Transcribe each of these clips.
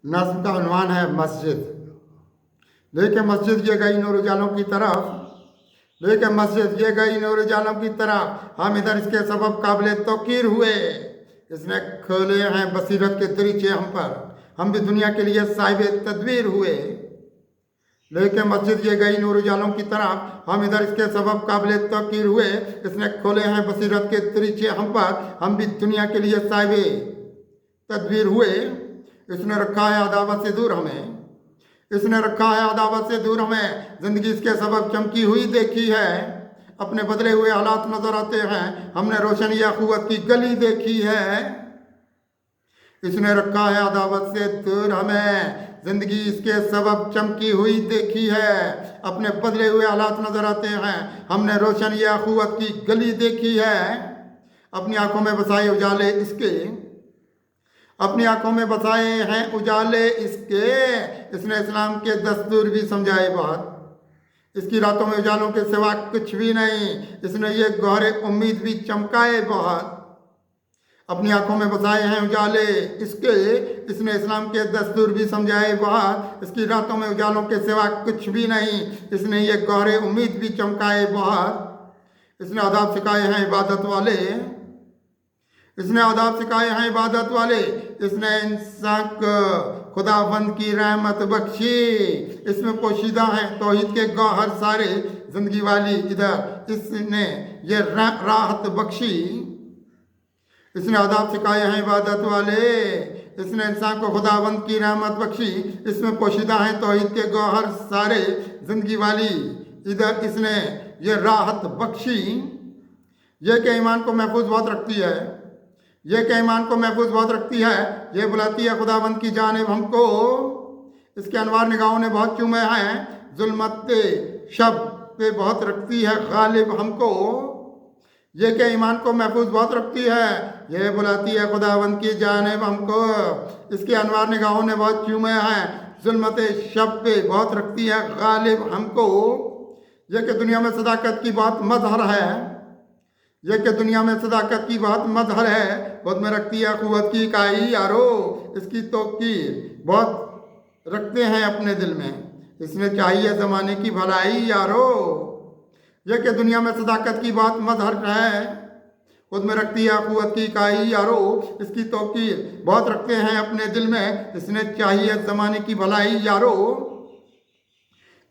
नज़्म का उन्वान है मस्जिद। देखिए मस्जिद ये गई नूर उजालों की तरफ, देखिए मस्जिद ये गई नूर उजालों की तरफ, हम इधर इसके सबब काबिल तौकीर हुए। इसने खोले हैं बसीरत के दरीचे हम पर, हम भी दुनिया के लिए साहिब तदबीर हुए। लेकिन मस्जिद ये गई नूर उजालों की तरफ, हम इधर इसके सबब काबिल तौकीर हुए। इसने खोले हैं बसीरत के दरीचे हम पर, हम भी दुनिया के लिए साहिब तदबीर हुए। इसने रखा है अदावत से दूर हमें, इसने रखा है अदावत से दूर हमें, जिंदगी इसके सबब चमकी हुई देखी है। अपने बदले हुए हालात नजर आते हैं, हमने रोशनी अखुवत की गली देखी है। इसने रखा है अदावत से दूर हमें, जिंदगी इसके सबब चमकी हुई देखी है। अपने बदले हुए हालात नजर आते हैं, हमने रोशनी अखुवत की गली देखी है। अपनी आंखों में बसाए उजाले इसके, अपनी आंखों में बसाए हैं उजाले इसके। इसने इस्लाम के दस्तूर भी समझाए बात, इसकी रातों में उजालों के सिवा कुछ भी नहीं। इसने ये गौहरे उम्मीद भी चमकाए बहुत। अपनी आंखों में बसाए हैं उजाले इसके, इसने इस्लाम के दस्तूर भी समझाए बहुत। इसकी रातों में उजालों के सिवा कुछ भी नहीं, इसने ये गौहरे उम्मीद भी चमकाए बहुत। इसने आदाब सिखाए हैं इबादत वाले, इसने आदाब सिखाए हैं इबादत वाले। इसने इंसान को खुदाबंद की रहमत बख्शी, इसमें पोशीदा हैं तौहीद के गौहर सारे। जिंदगी वाली इधर इसने ये राहत बख्शी। इसने आदाब सिखाए हैं इबादत वाले, इसने इंसान को खुदाबंद की रहमत बख्शी। इसमें पोशीदा हैं तौहीद के गौहर सारे। जिंदगी वाली इधर इसने ये राहत बख्शी। ये के ईमान को महफूज बहुत रखती है, ये के ईमान को महफूज बहुत रखती है। ये बुलाती है खुदाबंद की जानिब हमको, इसके अनवार निगाहों ने बहुत चूमे हैं। जुल्मत शब पे बहुत रखती है गालिब हमको। ये के ईमान को महफूज बहुत रखती है, ये बुलाती है खुदाबंद की जानिब हमको। इसके अनवार निगाहों ने बहुत चूमे हैं, जुल्मत शब पे बहुत रखती है गालिब हमको। ये कि दुनिया में सदाकत की बात मजहर है, ये कि दुनिया में सदाकत की बात मजहर है। खुद में रखती है कुव्वत की इकाई यारो, इसकी तौकीर बहुत रखते हैं अपने दिल में। इसने चाहिए ज़माने की भलाई यारो। ये कि दुनिया में सदाकत की बात मजहर है, खुद में रखती है कुव्वत की इकाई यारो। इसकी तौकीर बहुत रखते हैं अपने दिल में, इसने चाहिए ज़माने की भलाई यारो।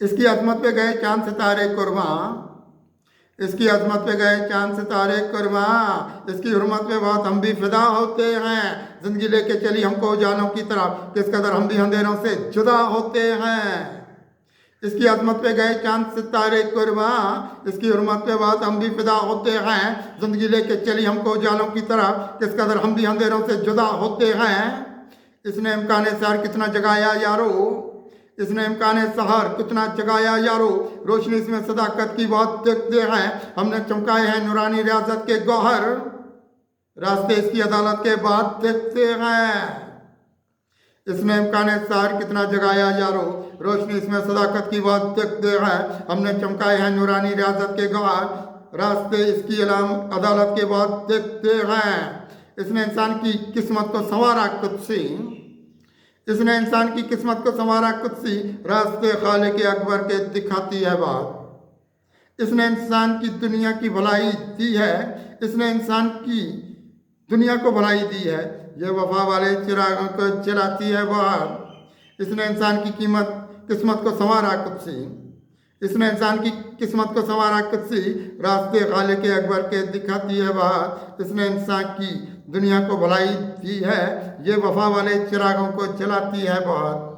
इसकी अजमत पे गए चांद सितारे कुर्बान, इसकी अजमत पे गए चांद सितारे कुर्बान। इसकी हुर्मत पे बहुत हम भी फिदा होते हैं। जिंदगी लेके चली हमको उजालों की तरफ, किस कदर हम भी अंधेरों से जुदा होते हैं। इसकी अजमत पे गए चांद सितारे कुर्बान, इसकी हुर्मत पे बहुत हम भी फिदा होते हैं। जिंदगी लेके चली हमको उजालों की तरफ, किस कदर हम भी अंधेरों से जुदा होते हैं। इसने इम्कान सहर कितना जगाया यारो, इसने इम्कान सहर कितना जगाया यारो। रोशनी इसमें सदाकत की बहुत देखते हैं, हमने चमकाए हैं नूरानी रियाजत के गौहर। रास्ते इसकी अदालत के बाद देखते हैं। इसने इम्कान सहर कितना जगाया यारो, रोशनी इसमें सदाकत की बहुत देखते हैं, हमने चमकाए हैं नूरानी रियाजत के गौहर। रास्ते इसकी अदालत के बाद देखते हैं। इसने इंसान की किस्मत को संवारा कुदसी, इसने इंसान की किस्मत को संवारा कुदसी। रास्ते खालिक अकबर के दिखाती है बात। इसने इंसान की दुनिया की भलाई दी है, इसने इंसान की दुनिया को भलाई दी है। ये वफा वाले चिरागों को जलाती है बात। इसने इंसान की किस्मत को संवारा कुदसी, इसने इंसान की किस्मत को संवारा कुदसी। रास्ते खालिक अकबर के दिखाती है बात। इसने इंसान की दुनिया को भलाई दी है, ये वफा वाले चिरागों को जलाती है बहुत।